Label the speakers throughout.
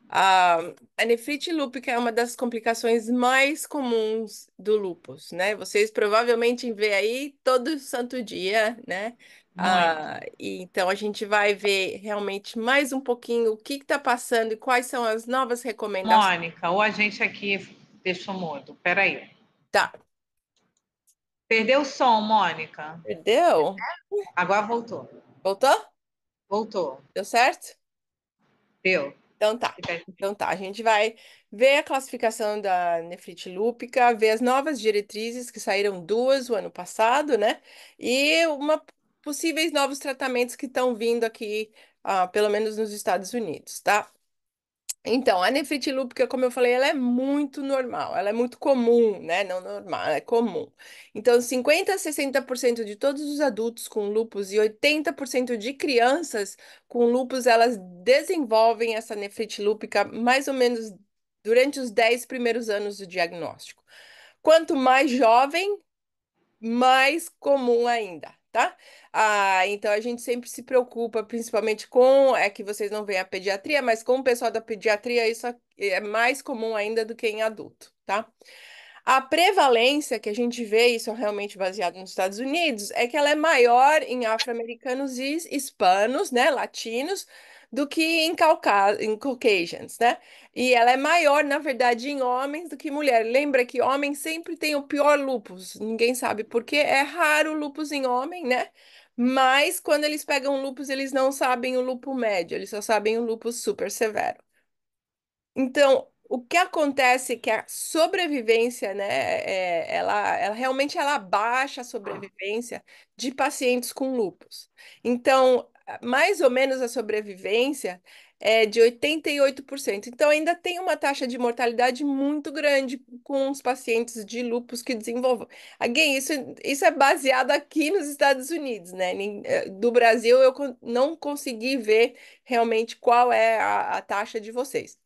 Speaker 1: A, a nefrite lúpica é uma das complicações mais comuns do lúpus, né? Vocês provavelmente vê aí todo santo dia, né?
Speaker 2: Muito.
Speaker 1: E então a gente vai ver realmente mais um pouquinho o que está passando e quais são as novas recomendações.
Speaker 2: Mônica, o agente aqui deixou mudo. Peraí.
Speaker 1: Tá,
Speaker 2: Perdeu o som, Mônica.
Speaker 1: perdeu?
Speaker 2: Agora voltou.
Speaker 1: Voltou?
Speaker 2: Voltou.
Speaker 1: Deu certo?
Speaker 2: Deu.
Speaker 1: Então tá. Então tá, a gente vai ver a classificação da nefrite lúpica, ver as novas diretrizes que saíram duas o ano passado, né? E possíveis novos tratamentos que estão vindo aqui, pelo menos nos Estados Unidos, tá? Então, a nefrite lúpica, como eu falei, ela é muito normal, ela é muito comum, né? Não normal, ela é comum. Então, 50 a 60% de todos os adultos com lúpus e 80% de crianças com lúpus, elas desenvolvem essa nefrite lúpica mais ou menos durante os 10 primeiros anos do diagnóstico. Quanto mais jovem, mais comum ainda, tá? Então a gente sempre se preocupa, principalmente é que vocês não veem a pediatria, mas com o pessoal da pediatria isso é mais comum ainda do que em adulto, tá? A prevalência que a gente vê, isso é realmente baseado nos Estados Unidos, é que ela é maior em afro-americanos e hispanos, né, latinos, do que em Caucasians, né? E ela é maior, na verdade, em homens do que mulher. Lembra que homem sempre tem o pior lúpus. Ninguém sabe por quê. É raro o lúpus em homem, né? Mas quando eles pegam lúpus, eles não sabem o lúpus médio, eles só sabem o lúpus super severo. Então, o que acontece é que a sobrevivência, né, ela realmente ela baixa a sobrevivência de pacientes com lúpus. Então, mais ou menos a sobrevivência é de 88%. Então, ainda tem uma taxa de mortalidade muito grande com os pacientes de lúpus que desenvolvam. Again, isso é baseado aqui nos Estados Unidos, né? Do Brasil, não consegui ver realmente qual é a taxa de vocês.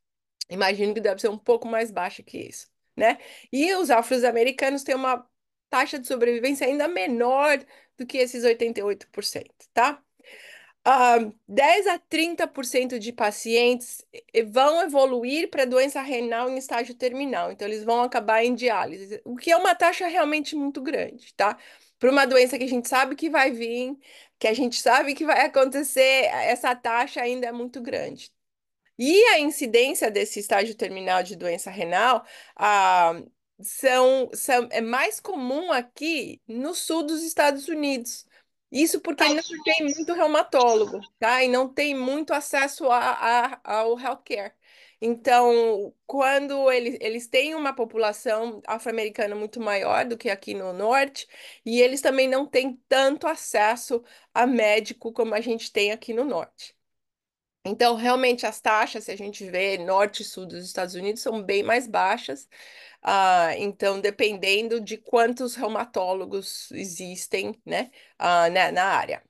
Speaker 1: Imagino que deve ser um pouco mais baixa que isso, né? E os afro-americanos têm uma taxa de sobrevivência ainda menor do que esses 88%, tá? 10 a 30% de pacientes vão evoluir para doença renal em estágio terminal, então eles vão acabar em diálise, o que é uma taxa realmente muito grande, tá? Para uma doença que a gente sabe que vai vir, que a gente sabe que vai acontecer, essa taxa ainda é muito grande. E a incidência desse estágio terminal de doença renal ah, é mais comum aqui no sul dos Estados Unidos. Isso porque não tem muito reumatólogo, tá? E não tem muito acesso ao healthcare. Então, quando eles têm uma população afro-americana muito maior do que aqui no norte, e eles também não têm tanto acesso a médico como a gente tem aqui no norte. Então, realmente, as taxas, se a gente vê norte e sul dos Estados Unidos, são bem mais baixas. Então, dependendo de quantos reumatólogos existem, né, na área.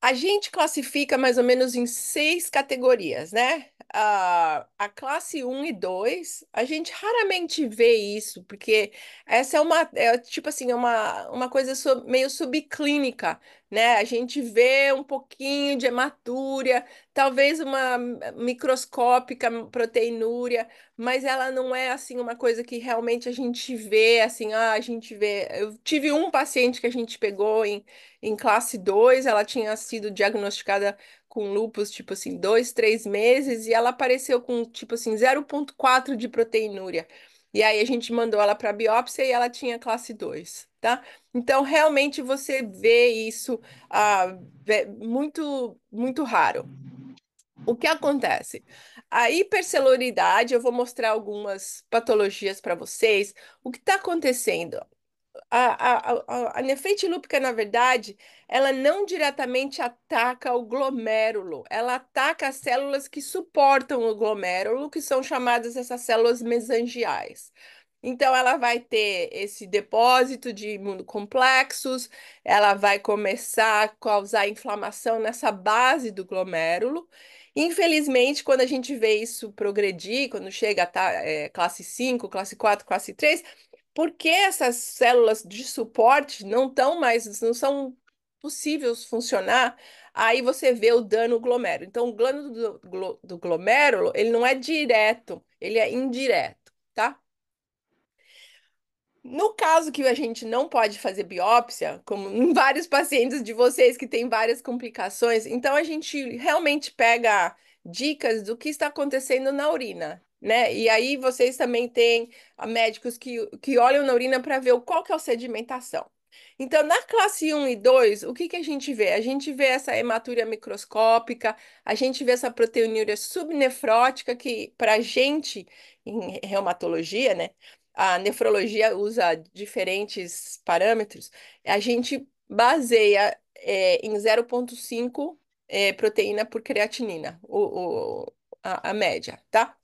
Speaker 1: A gente classifica mais ou menos em seis categorias, né? A classe um e 2 a gente raramente vê isso, porque essa tipo assim, uma coisa meio subclínica, né? A gente vê um pouquinho de hematúria, talvez uma microscópica proteinúria, mas ela não é assim uma coisa que realmente a gente vê, assim, a gente vê. Eu tive um paciente que a gente pegou em classe 2 ela tinha sido diagnosticada com lúpus, tipo assim, 2, 3 meses, e ela apareceu com, tipo assim, 0,4 de proteinúria. E aí a gente mandou ela para biópsia e ela tinha classe 2, tá? Então, realmente você vê isso muito, muito raro. O que acontece? A hiperceluloridade, eu vou mostrar algumas patologias para vocês. O que está acontecendo? A nefrite lúpica, na verdade, ela não diretamente ataca o glomérulo, ela ataca as células que suportam o glomérulo, que são chamadas essas células mesangiais. Então, ela vai ter esse depósito de imunocomplexos, ela vai começar a causar inflamação nessa base do glomérulo. Infelizmente, quando a gente vê isso progredir, quando chega a classe 5, classe 4, classe 3, porque essas células de suporte não estão mais, não são possíveis funcionar, aí você vê o dano glomérulo. Então, o dano do glomérulo, ele não é direto, ele é indireto, tá? No caso que a gente não pode fazer biópsia, como em vários pacientes de vocês que têm várias complicações, então a gente realmente pega dicas do que está acontecendo na urina, né? E aí vocês também têm médicos que olham na urina para ver qual que é a sedimentação. Então, na classe um e 2, o que que a gente vê? A gente vê essa hematúria microscópica, a gente vê essa proteinúria subnefrótica, que para a gente, em reumatologia, né? A nefrologia usa diferentes parâmetros, a gente baseia em 0,5 proteína por creatinina, a média, tá?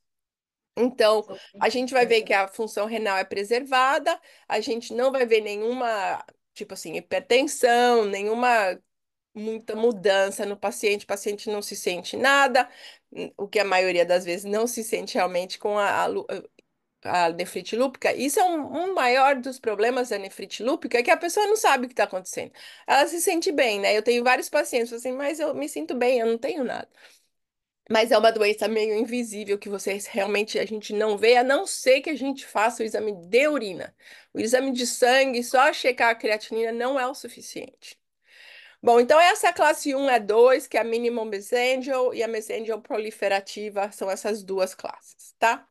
Speaker 1: Então, a gente vai ver que a função renal é preservada, a gente não vai ver nenhuma, tipo assim, hipertensão, nenhuma muita mudança no paciente, o paciente não se sente nada, o que a maioria das vezes não se sente realmente com a nefrite lúpica. Isso é um maior dos problemas da nefrite lúpica, é que a pessoa não sabe o que está acontecendo. Ela se sente bem, né? Eu tenho vários pacientes assim, mas eu me sinto bem, eu não tenho nada. Mas é uma doença meio invisível que vocês realmente a gente não vê, a não ser que a gente faça o exame de urina. O exame de sangue, só checar a creatinina não é o suficiente. Bom, então essa é a classe um é 2 que é a minimum mesangial e a mesangial proliferativa, são essas duas classes, tá?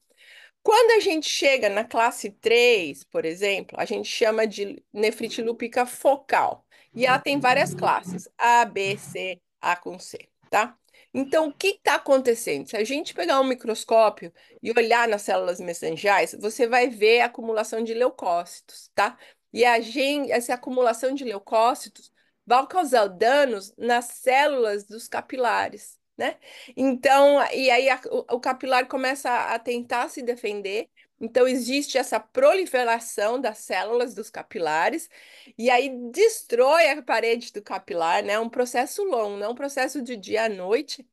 Speaker 1: Quando a gente chega na classe 3, por exemplo, a gente chama de nefrite lúpica focal. E ela tem várias classes, A, B, C, A com C, tá? Então, o que está acontecendo? Se a gente pegar um microscópio e olhar nas células mesangiais, você vai ver a acumulação de leucócitos, tá? E essa acumulação de leucócitos vai causar danos nas células dos capilares, né? Então, e aí o capilar começa a tentar se defender. Então, existe essa proliferação das células dos capilares, e aí destrói a parede do capilar, né? É um processo longo, não é um processo de dia à noite.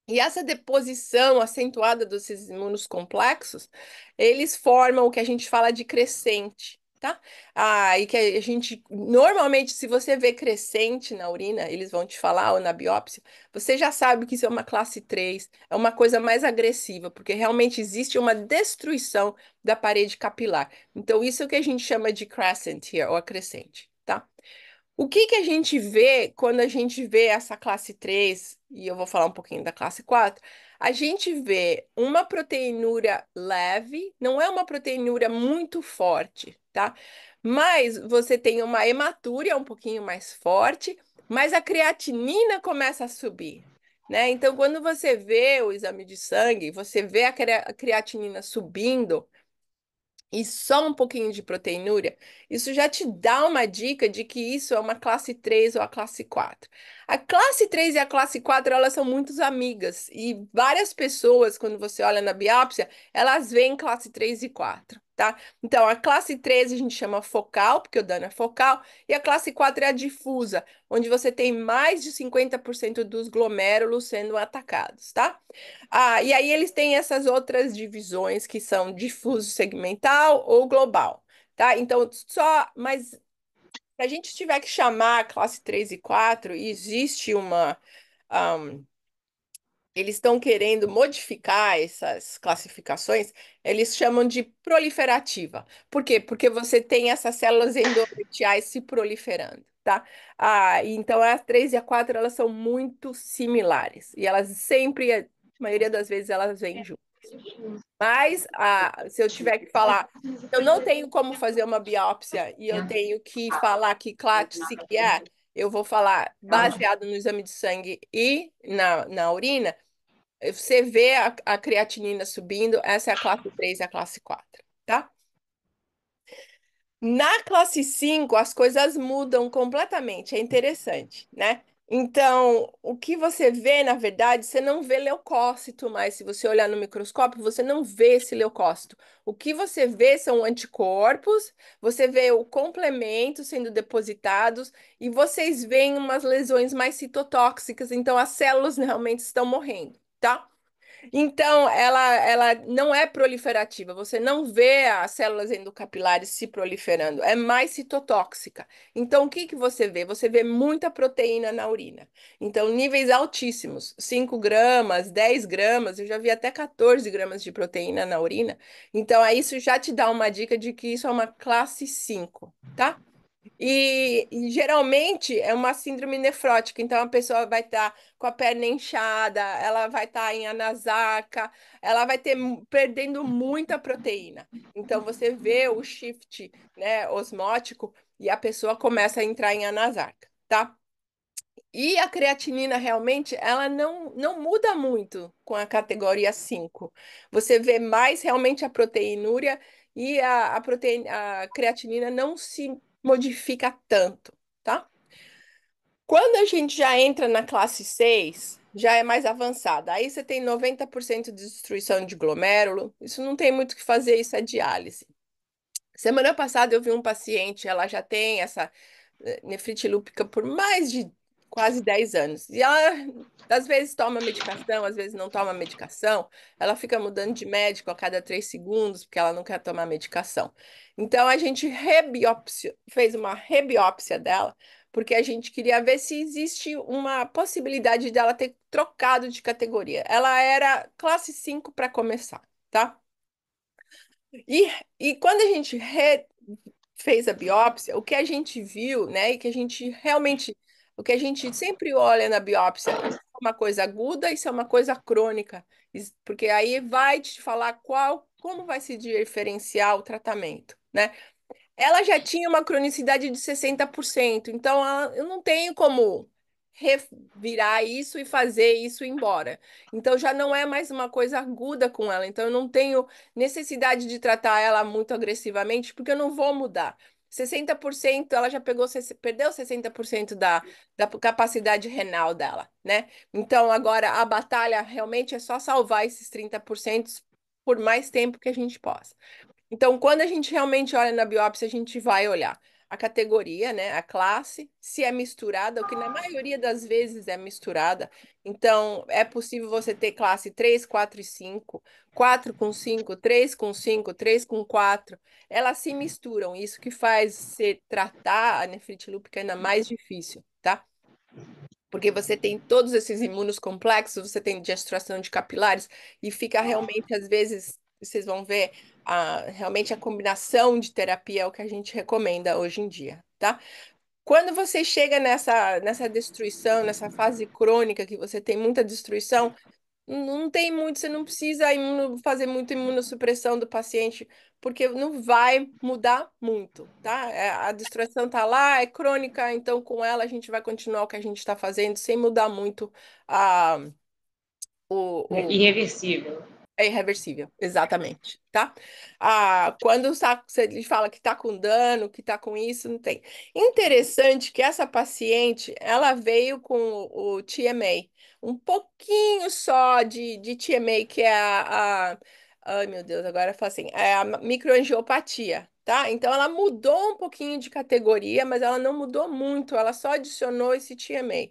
Speaker 1: E essa deposição acentuada desses imunocomplexos, eles formam o que a gente fala de crescente, tá? Ah, e que a gente, normalmente, se você vê crescente na urina, eles vão te falar, ou na biópsia, você já sabe que isso é uma classe 3, é uma coisa mais agressiva, porque realmente existe uma destruição da parede capilar. Então, isso é o que a gente chama de crescent here, ou a crescente, tá? O que que a gente vê quando a gente vê essa classe 3 e eu vou falar um pouquinho da classe 4? A gente vê uma proteinúria leve, não é uma proteinúria muito forte, tá? Mas você tem uma hematúria um pouquinho mais forte, mas a creatinina começa a subir, né? Então, quando você vê o exame de sangue, você vê a creatinina subindo, e só um pouquinho de proteinúria, isso já te dá uma dica de que isso é uma classe 3 ou a classe 4. A classe 3 e a classe 4, elas são muito amigas, e várias pessoas, quando você olha na biópsia, elas veem classe 3 e 4, tá? Então, a classe 3 a gente chama focal, porque o dano é focal, e a classe 4 é a difusa, onde você tem mais de 50% dos glomérulos sendo atacados, tá? Ah, e aí eles têm essas outras divisões que são difuso segmental ou global, tá? Então, mas se a gente tiver que chamar a classe 3 e 4, e existe eles estão querendo modificar essas classificações, eles chamam de proliferativa. Por quê? Porque você tem essas células endoteliais se proliferando, tá? Ah, então a 3 e a 4, elas são muito similares, e elas sempre, a maioria das vezes, elas vêm juntas. Mas se eu tiver que falar, eu não tenho como fazer uma biópsia e eu tenho que falar que classe que é, eu vou falar baseado no exame de sangue e na urina. Você vê a creatinina subindo, essa é a classe 3 e a classe 4, tá? Na classe 5 as coisas mudam completamente, é interessante, né? Então, o que você vê, na verdade, você não vê leucócito mais. Se você olhar no microscópio, você não vê esse leucócito. O que você vê são anticorpos, você vê o complemento sendo depositados e vocês veem umas lesões mais citotóxicas, então as células realmente estão morrendo, tá? Então, ela não é proliferativa. Você não vê as células endocapilares se proliferando. É mais citotóxica. Então, o que que você vê? Você vê muita proteína na urina. Então, níveis altíssimos. 5 gramas, 10 gramas. Eu já vi até 14 gramas de proteína na urina. Então, aí isso já te dá uma dica de que isso é uma classe 5, tá? E geralmente é uma síndrome nefrótica, então a pessoa vai estar com a perna inchada, ela vai estar em anasaca, ela vai ter perdendo muita proteína. Então você vê o shift, né, osmótico e a pessoa começa a entrar em anasaca, tá? E a creatinina realmente, ela não muda muito com a categoria 5. Você vê mais realmente a proteinúria e a creatinina não se modifica tanto, tá? Quando a gente já entra na classe 6, já é mais avançada. Aí você tem 90% de destruição de glomérulo. Isso não tem muito o que fazer, isso é diálise. Semana passada eu vi um paciente, ela já tem essa nefrite lúpica por mais de quase 10 anos. E ela, às vezes, toma medicação, às vezes não toma medicação. Ela fica mudando de médico a cada 3 segundos, porque ela não quer tomar medicação. Então, a gente fez uma rebiópsia dela, porque a gente queria ver se existe uma possibilidade dela ter trocado de categoria. Ela era classe 5 para começar, tá? E, e quando a gente fez a biópsia, o que a gente viu, né, e que a gente realmente, o que a gente sempre olha na biópsia, isso é uma coisa aguda, isso é uma coisa crônica, porque aí vai te falar como vai se diferenciar o tratamento, né? Ela já tinha uma cronicidade de 60%, então eu não tenho como revirar isso e fazer isso embora. Então já não é mais uma coisa aguda com ela, então eu não tenho necessidade de tratar ela muito agressivamente, porque eu não vou mudar. 60% ela já perdeu 60% da capacidade renal dela, né? Então agora a batalha realmente é só salvar esses 30% por mais tempo que a gente possa. Então, quando a gente realmente olha na biópsia, a gente vai olhar a categoria, né, a classe, se é misturada, o que na maioria das vezes é misturada. Então, é possível você ter classe 3, 4 e 5, 4 com 5, 3 com 5, 3 com 4. Elas se misturam, isso que faz você tratar a nefrite lúpica ainda mais difícil, tá? Porque você tem todos esses imunos complexos, você tem destruição de capilares e fica realmente, às vezes, vocês vão ver, realmente a combinação de terapia é o que a gente recomenda hoje em dia, tá? Quando você chega nessa destruição, nessa fase crônica, que você tem muita destruição, não tem muito, você não precisa fazer muita imunossupressão do paciente, porque não vai mudar muito, tá? A distração tá lá, é crônica, então com ela a gente vai continuar o que a gente está fazendo sem mudar muito a, o,
Speaker 2: Irreversível.
Speaker 1: é irreversível, exatamente, tá? Quando você fala que tá com dano, que tá com isso, não tem. Interessante que essa paciente, ela veio com o TMA, um pouquinho só de TMA, que é ai meu Deus, agora eu falo assim, é a microangiopatia, tá? Então ela mudou um pouquinho de categoria, mas ela não mudou muito, ela só adicionou esse TMA.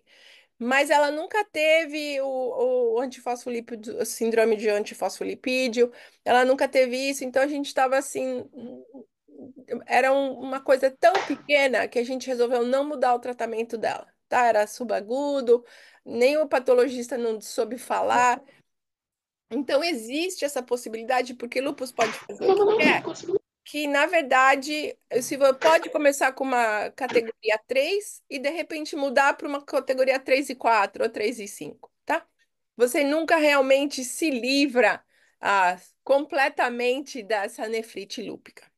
Speaker 1: Mas ela nunca teve o antifosfolipídio, o síndrome de antifosfolipídio, ela nunca teve isso, então a gente estava assim, era uma coisa tão pequena que a gente resolveu não mudar o tratamento dela, tá? Era subagudo, nem o patologista não soube falar. Então existe essa possibilidade, porque lúpus pode fazer o que quer, que, na verdade, pode começar com uma categoria 3 e, de repente, mudar para uma categoria 3 e 4 ou 3 e 5, tá? Você nunca realmente se livra completamente dessa nefrite lúpica.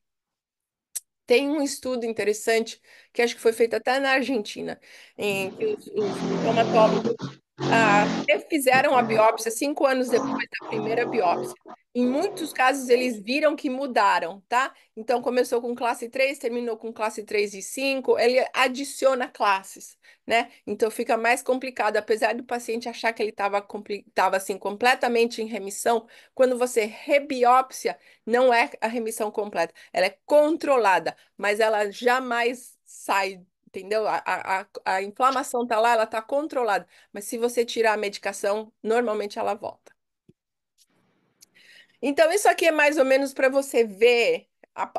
Speaker 1: Tem um estudo interessante, que acho que foi feito até na Argentina, em que os reumatólogos refizeram a biópsia 5 anos depois da primeira biópsia. Em muitos casos, eles viram que mudaram, tá? Então, começou com classe 3, terminou com classe 3 e 5. Ele adiciona classes, né? Então, fica mais complicado. Apesar do paciente achar que ele estava assim, completamente em remissão, quando você rebiópsia, não é a remissão completa. Ela é controlada, mas ela jamais sai. Entendeu? A inflamação tá lá, ela tá controlada. Mas se você tirar a medicação, normalmente ela volta. Então, isso aqui é mais ou menos para você ver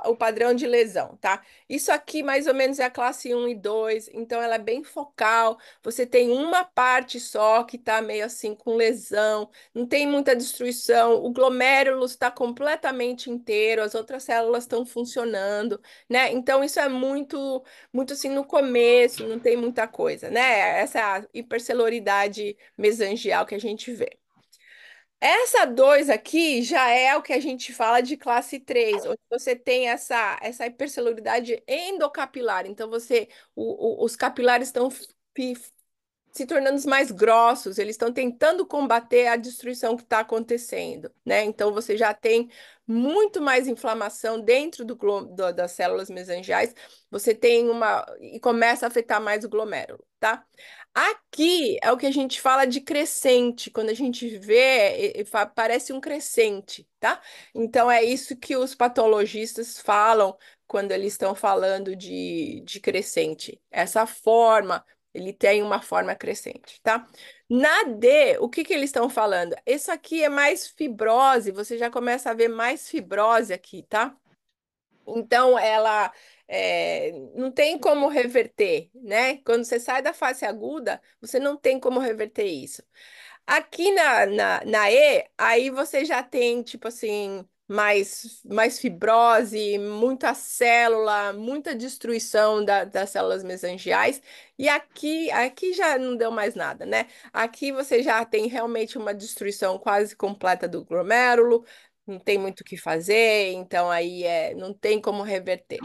Speaker 1: o padrão de lesão, tá? Isso aqui, mais ou menos, é a classe um e 2. Então ela é bem focal. Você tem uma parte só que tá meio assim com lesão, não tem muita destruição, o glomérulo está completamente inteiro, as outras células estão funcionando, né? Então, isso é muito assim no começo, não tem muita coisa, né? Essa é a hiperceluloridade mesangial que a gente vê. Essa 2 aqui já é o que a gente fala de classe 3, onde você tem essa hiperceluloridade endocapilar. Então, os capilares estão se tornando mais grossos, eles estão tentando combater a destruição que está acontecendo, né? Então você já tem muito mais inflamação dentro das células mesangiais, você tem uma e começa a afetar mais o glomérulo, tá? Aqui é o que a gente fala de crescente, quando a gente vê, parece um crescente, tá? Então é isso que os patologistas falam quando eles estão falando de crescente, essa forma ele tem uma forma crescente, tá? Na D, o que que eles estão falando? Isso aqui é mais fibrose, você já começa a ver mais fibrose aqui, tá? Então, ela não tem como reverter, né? Quando você sai da fase aguda, você não tem como reverter isso. Aqui na E, aí você já tem, tipo assim, mais fibrose, muita célula, muita destruição das células mesangiais. E aqui já não deu mais nada, né? Aqui você já tem realmente uma destruição quase completa do glomérulo, não tem muito o que fazer, então aí não tem como reverter.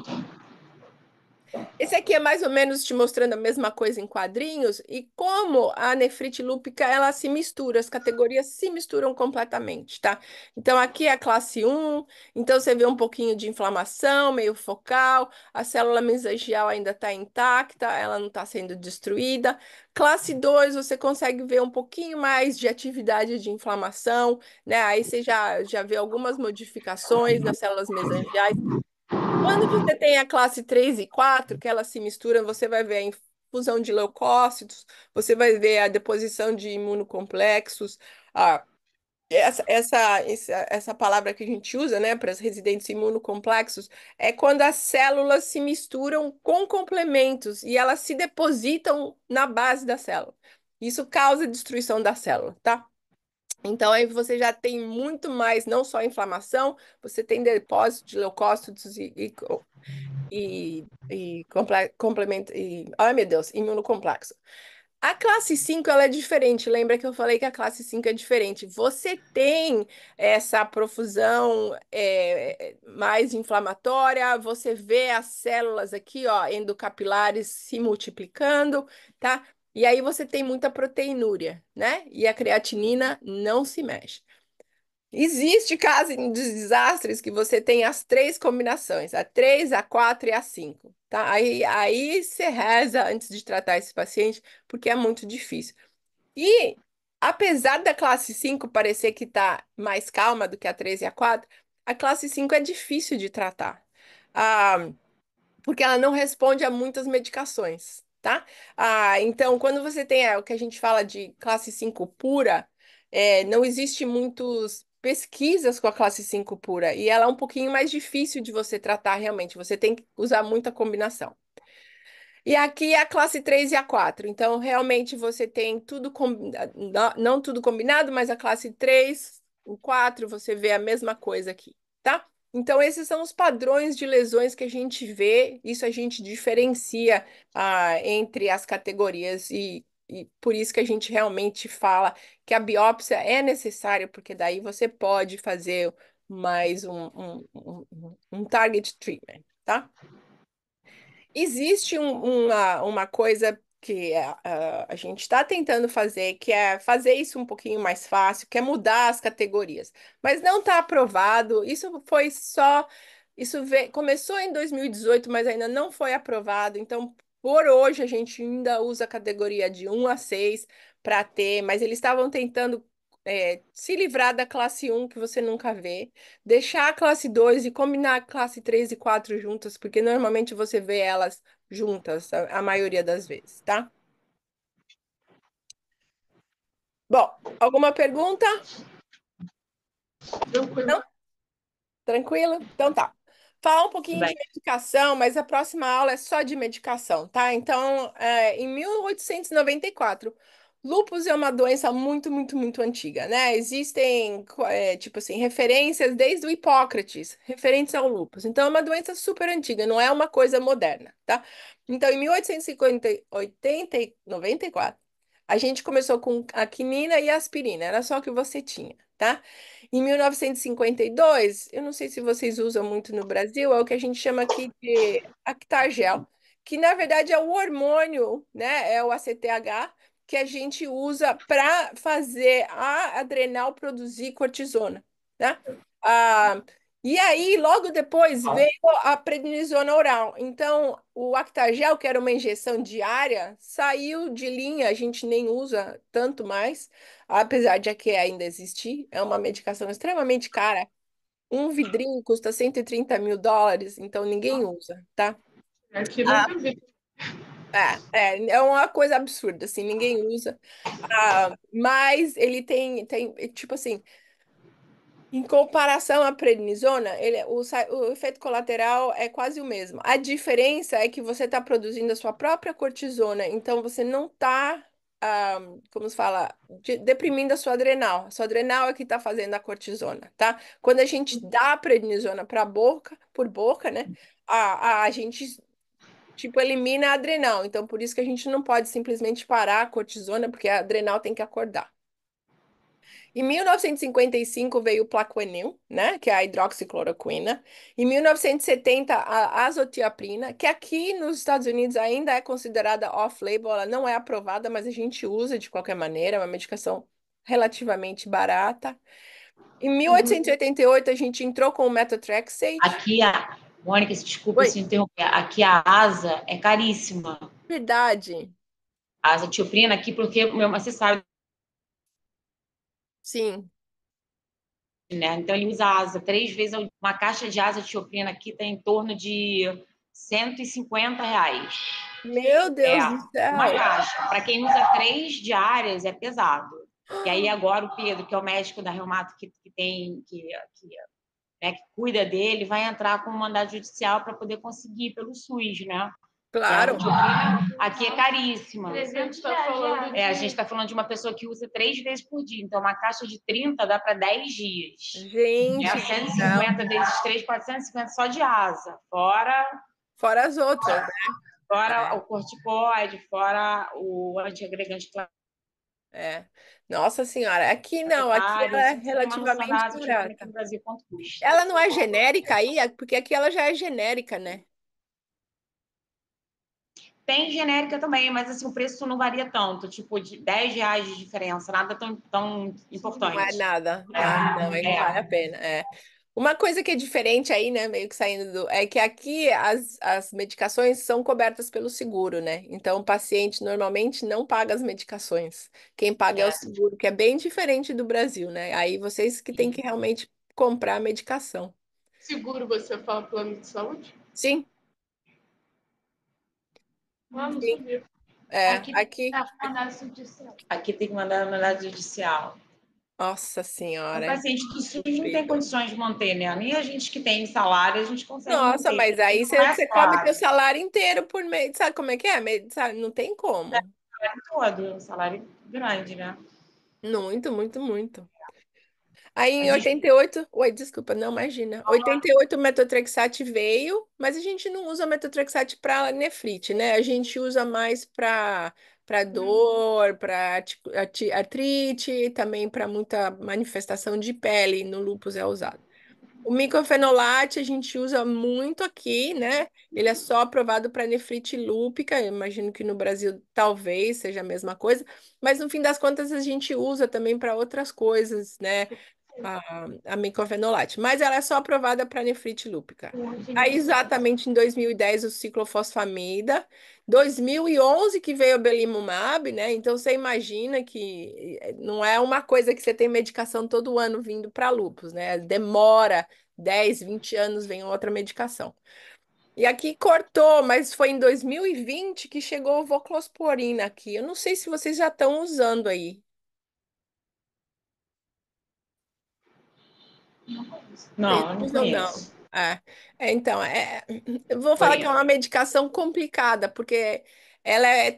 Speaker 1: Esse aqui é mais ou menos te mostrando a mesma coisa em quadrinhos e como a nefrite lúpica ela se mistura, as categorias se misturam completamente, tá? Então aqui é a classe um, então você vê um pouquinho de inflamação, meio focal, a célula mesangial ainda está intacta, ela não está sendo destruída. Classe 2 você consegue ver um pouquinho mais de atividade de inflamação, né? Aí você já vê algumas modificações nas células mesangiais. Quando você tem a classe 3 e 4 que elas se misturam, você vai ver a infusão de leucócitos, você vai ver a deposição de imunocomplexos, a, essa palavra que a gente usa, né, para os residentes imunocomplexos, é quando as células se misturam com complementos e elas se depositam na base da célula. Isso causa destruição da célula, tá? Então, aí você já tem muito mais, não só inflamação, você tem depósito de leucócitos complemento e, ai meu Deus, imunocomplexo. A classe 5 ela é diferente. Lembra que eu falei que a classe 5 é diferente? Você tem essa profusão mais inflamatória, você vê as células aqui, ó, endocapilares se multiplicando, tá? E aí você tem muita proteinúria, né? E a creatinina não se mexe. Existe caso de desastres que você tem as três combinações, a 3, a 4 e a 5, tá? Aí você reza antes de tratar esse paciente, porque é muito difícil. E, apesar da classe 5 parecer que está mais calma do que a 3 e a 4, a classe 5 é difícil de tratar. Ah, porque ela não responde a muitas medicações, tá? Então, quando você tem o que a gente fala de classe 5 pura, não existe muitas pesquisas com a classe 5 pura, e ela é um pouquinho mais difícil de você tratar realmente, você tem que usar muita combinação. E aqui é a classe 3 e a 4. Então, realmente você tem tudo, não tudo combinado, mas a classe 3, o 4, você vê a mesma coisa aqui, tá? Então, esses são os padrões de lesões que a gente vê, isso a gente diferencia entre as categorias e por isso que a gente realmente fala que a biópsia é necessária, porque daí você pode fazer mais um target treatment, tá? Existe uma coisa que a gente está tentando fazer, que é fazer isso um pouquinho mais fácil, que é mudar as categorias, mas não está aprovado. Isso foi só. Começou em 2018, mas ainda não foi aprovado. Então, por hoje, a gente ainda usa a categoria de 1 a 6 para ter, mas eles estavam tentando. Se livrar da classe um que você nunca vê, deixar a classe 2 e combinar a classe 3 e 4 juntas, porque normalmente você vê elas juntas, a maioria das vezes, tá? Bom, alguma pergunta? Não? Tranquilo? Então tá. Falar um
Speaker 2: Tudo
Speaker 1: pouquinho de
Speaker 2: bem.
Speaker 1: medicação, mas a próxima aula é só de medicação, tá? Então, em 1894, lúpus é uma doença muito, muito, muito antiga, né? Existem, tipo assim, referências desde o Hipócrates, referentes ao lúpus. Então, é uma doença super antiga, não é uma coisa moderna, tá? Então, em 1850, 80, 94, a gente começou com a quinina e a aspirina, era só o que você tinha, tá? Em 1952, eu não sei se vocês usam muito no Brasil, é o que a gente chama aqui de Actargel, que na verdade é o hormônio, né? É o ACTH que a gente usa para fazer a adrenal produzir cortisona, né? Ah, e aí, logo depois veio a prednisona oral. Então, o Actargel, que era uma injeção diária, saiu de linha, a gente nem usa tanto mais apesar de aqui ainda existir, é uma medicação extremamente cara. Um vidrinho custa US$ 130.000, então ninguém usa, tá?
Speaker 3: Aqui
Speaker 1: Ah,
Speaker 3: nunca vi.
Speaker 1: é uma coisa absurda, assim, ninguém usa. Mas ele tem, tipo assim, em comparação à prednisona, o efeito colateral é quase o mesmo. A diferença é que você está produzindo a sua própria cortisona, então você não está, como se fala, deprimindo a sua adrenal. A sua adrenal é que está fazendo a cortisona, tá? Quando a gente dá a prednisona para boca, por boca, né? A gente, tipo, elimina a adrenal. Então, por isso que a gente não pode simplesmente parar a cortisona, porque a adrenal tem que acordar. Em 1955 veio o Plaquenil, né, que é a hidroxicloroquina. Em 1970, a azotiaprina, que aqui nos Estados Unidos ainda é considerada off-label, ela não é aprovada, mas a gente usa de qualquer maneira, é uma medicação relativamente barata. Em 1888, a gente entrou com o methotrexate.
Speaker 2: Aqui a Mônica, desculpa
Speaker 1: Oi,
Speaker 2: se interromper. Aqui a asa é caríssima.
Speaker 1: verdade.
Speaker 2: A asa tioprina aqui, porque você sabe,
Speaker 1: Sim.
Speaker 2: né? Então ele usa asa três vezes. Uma caixa de asa tioprina aqui está em torno de R$ 150.
Speaker 1: Meu
Speaker 2: É,
Speaker 1: Deus do
Speaker 2: uma
Speaker 1: céu.
Speaker 2: caixa. Para quem usa três diárias, é pesado. E aí agora o Pedro, que é o médico da Reumato que tem que cuida dele, vai entrar com um mandado judicial para poder conseguir pelo SUS, né? Que a
Speaker 1: Claro.
Speaker 2: azotiopina aqui é caríssima.
Speaker 3: 300 tá falando de...
Speaker 2: A gente está falando de uma pessoa que usa três vezes por dia. Então, uma caixa de 30 dá para 10 dias.
Speaker 1: Gente do
Speaker 2: Cento e
Speaker 1: céu.
Speaker 2: cinquenta vezes 3, 450 só de asa.
Speaker 1: Fora as outras,
Speaker 2: Fora
Speaker 1: né?
Speaker 2: o corticoide, fora o antiagregante
Speaker 1: É. Nossa senhora, aqui não, aqui
Speaker 2: plaquetário.
Speaker 1: ela é
Speaker 2: Só para você ter uma noção da
Speaker 1: relativamente
Speaker 2: azotiopina aqui
Speaker 1: barata.
Speaker 2: no Brasil, quanto custa.
Speaker 1: Ela não é genérica aí, porque aqui ela já é genérica, né?
Speaker 2: Tem genérica também, mas assim, o preço não varia tanto, tipo de R$ 10 de diferença, nada tão
Speaker 1: Não é
Speaker 2: importante.
Speaker 1: nada. Ah, não, aí não vale a pena. É. Uma coisa que é diferente aí, né, meio que saindo é que aqui as medicações são cobertas pelo seguro, né? Então o paciente normalmente não paga as medicações. Quem paga é o seguro, que é bem diferente do Brasil, né? Aí vocês que têm que realmente comprar a medicação.
Speaker 3: Seguro, você fala plano de saúde?
Speaker 1: Sim,
Speaker 3: Ah, não
Speaker 1: sim.
Speaker 3: sabia.
Speaker 1: É,
Speaker 2: Aqui,
Speaker 1: aqui.
Speaker 2: aqui tem que mandar no mandado judicial.
Speaker 1: Nossa
Speaker 2: O
Speaker 1: senhora, é
Speaker 2: paciente do SUS não tem
Speaker 1: sofrido.
Speaker 2: condições de manter, né? Nem a gente que tem salário, a gente consegue
Speaker 1: Nossa,
Speaker 2: manter.
Speaker 1: mas aí
Speaker 2: Não é
Speaker 1: você come teu
Speaker 2: salário,
Speaker 1: salário inteiro por mês. Sabe como é que é? Sabe, não tem como.
Speaker 2: todo, é um salário grande, né?
Speaker 1: Muito, muito, muito. Aí
Speaker 2: A
Speaker 1: em
Speaker 2: gente
Speaker 1: 88, oi, desculpa, não, imagina. 88 o metotrexate veio, mas a gente não usa metotrexate para nefrite, né? A gente usa mais para dor, para artrite, também para muita manifestação de pele, no lúpus é usado. O micofenolate a gente usa muito aqui, né? Ele é só aprovado para nefrite lúpica. Eu imagino que no Brasil talvez seja a mesma coisa, mas no fim das contas a gente usa também para outras coisas, né? A micofenolate, mas ela é só aprovada para nefrite lúpica. Aí, exatamente em 2010, o ciclofosfamida. 2011 que veio o belimumab, né? Então, você imagina que não é uma coisa que você tem medicação todo ano vindo para lúpus, né? Demora 10, 20 anos, vem outra medicação. E aqui cortou, mas foi em 2020 que chegou o voclosporina aqui. Eu não sei se vocês já estão usando aí.
Speaker 2: Não, eu não
Speaker 1: Vocês usam, não.
Speaker 2: conheço.
Speaker 1: Então, eu vou falar que é
Speaker 2: Conheço.
Speaker 1: uma medicação complicada, porque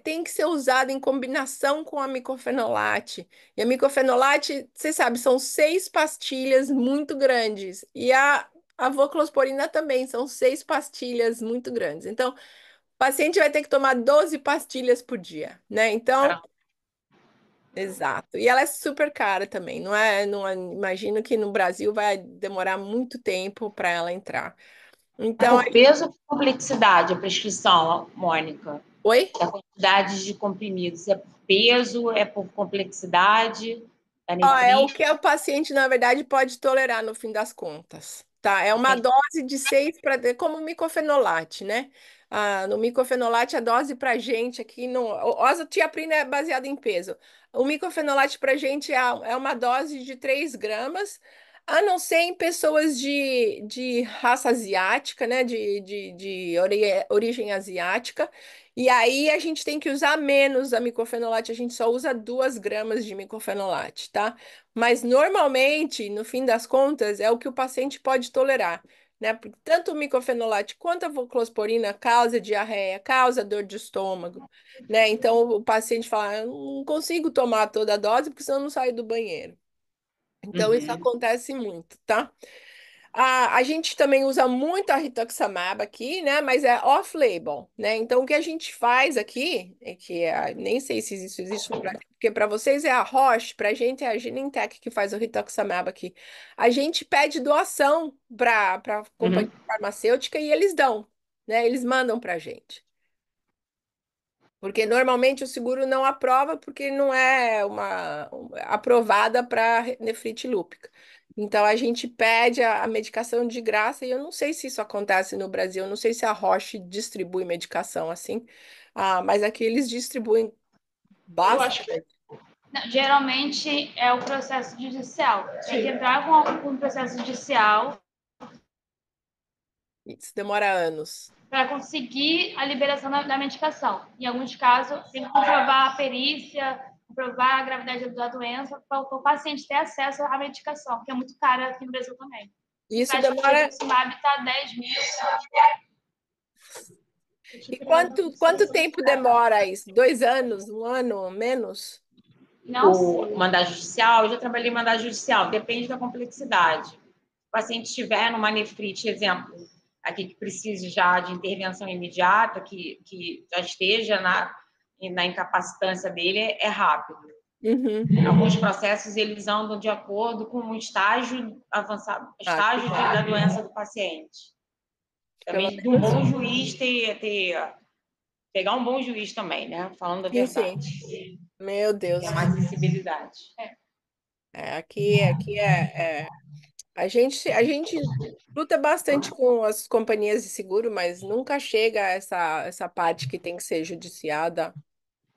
Speaker 1: tem que ser usada em combinação com a micofenolate. E a micofenolate, você sabe, são 6 pastilhas muito grandes. E a voclosporina também, são 6 pastilhas muito grandes. Então, o paciente vai ter que tomar 12 pastilhas por dia, né? Então,
Speaker 2: Caramba.
Speaker 1: exato. E ela é super cara também. Imagino que no Brasil vai demorar muito tempo para ela entrar.
Speaker 2: É
Speaker 1: Então,
Speaker 2: por peso ou por complexidade a prescrição, Mônica?
Speaker 1: oi?
Speaker 2: Da quantidade de comprimidos. É por peso, é por complexidade da
Speaker 1: É o
Speaker 2: nefrite?
Speaker 1: que o paciente, na verdade, pode tolerar no fim das contas, tá? É uma
Speaker 2: Entendi.
Speaker 1: dose de 6 para... Como micofenolate, né? No micofenolate, a dose para gente aqui... O azotiaprina é baseado em peso. O micofenolate para gente é uma dose de 3 gramas, a não ser em pessoas de raça asiática, né? De origem asiática. E aí a gente tem que usar menos a micofenolate, a gente só usa 2 gramas de micofenolate, tá? Mas normalmente, no fim das contas, é o que o paciente pode tolerar, né? Porque tanto o micofenolate quanto a voclosporina causa diarreia, causa dor de estômago, né? Então o paciente fala, eu não consigo tomar toda a dose porque senão eu não saio do banheiro. Então isso
Speaker 2: Uhum.
Speaker 1: acontece muito, tá? A gente também usa muito a rituximab aqui, né? Mas é off-label, né? Então, o que a gente faz aqui, nem sei se isso existe no Brasil, porque para vocês é a Roche, para a gente é a Genentech que faz o rituximab aqui. A gente pede doação para a companhia
Speaker 2: Uhum.
Speaker 1: farmacêutica e eles dão, né? Eles mandam para a gente. Porque normalmente o seguro não aprova porque não é aprovada para nefrite lúpica. Então a gente pede a medicação de graça e eu não sei se isso acontece no Brasil, eu não sei se a Roche distribui medicação assim, mas aqui eles distribuem
Speaker 3: Eu acho que
Speaker 1: bastante.
Speaker 4: Não, geralmente é o processo judicial. Tem que
Speaker 3: sim.
Speaker 4: entrar com o processo judicial
Speaker 1: Isso demora anos.
Speaker 4: para conseguir a liberação da medicação. Em alguns casos, tem que comprovar a perícia, comprovar a gravidade da doença, para o paciente ter acesso à medicação, que é muito cara aqui no Brasil também.
Speaker 1: Isso
Speaker 4: Para
Speaker 1: demora.
Speaker 4: rituximab está 10 mil.
Speaker 1: E quanto tempo demora isso? 2 anos? 1 ano? Menos?
Speaker 4: Não
Speaker 2: O
Speaker 4: sei.
Speaker 2: mandado judicial, eu já trabalhei em mandado judicial, depende da complexidade. Se o paciente estiver numa nefrite, exemplo, aqui que precise já de intervenção imediata, que já esteja na incapacitância dele, é rápido.
Speaker 1: Uhum.
Speaker 2: Alguns processos, eles andam de acordo com o estágio avançado,
Speaker 1: Que
Speaker 2: estágio
Speaker 1: bom.
Speaker 2: da doença do paciente.
Speaker 1: Pelo
Speaker 2: Também de um
Speaker 1: menos.
Speaker 2: bom juiz pegar um bom juiz também, né? Falando a
Speaker 1: Sim, sim.
Speaker 2: verdade.
Speaker 1: Meu
Speaker 2: Tem
Speaker 1: Deus.
Speaker 2: uma acessibilidade.
Speaker 1: Aqui a gente luta bastante com as companhias de seguro, mas nunca chega a essa parte que tem que ser judiciada.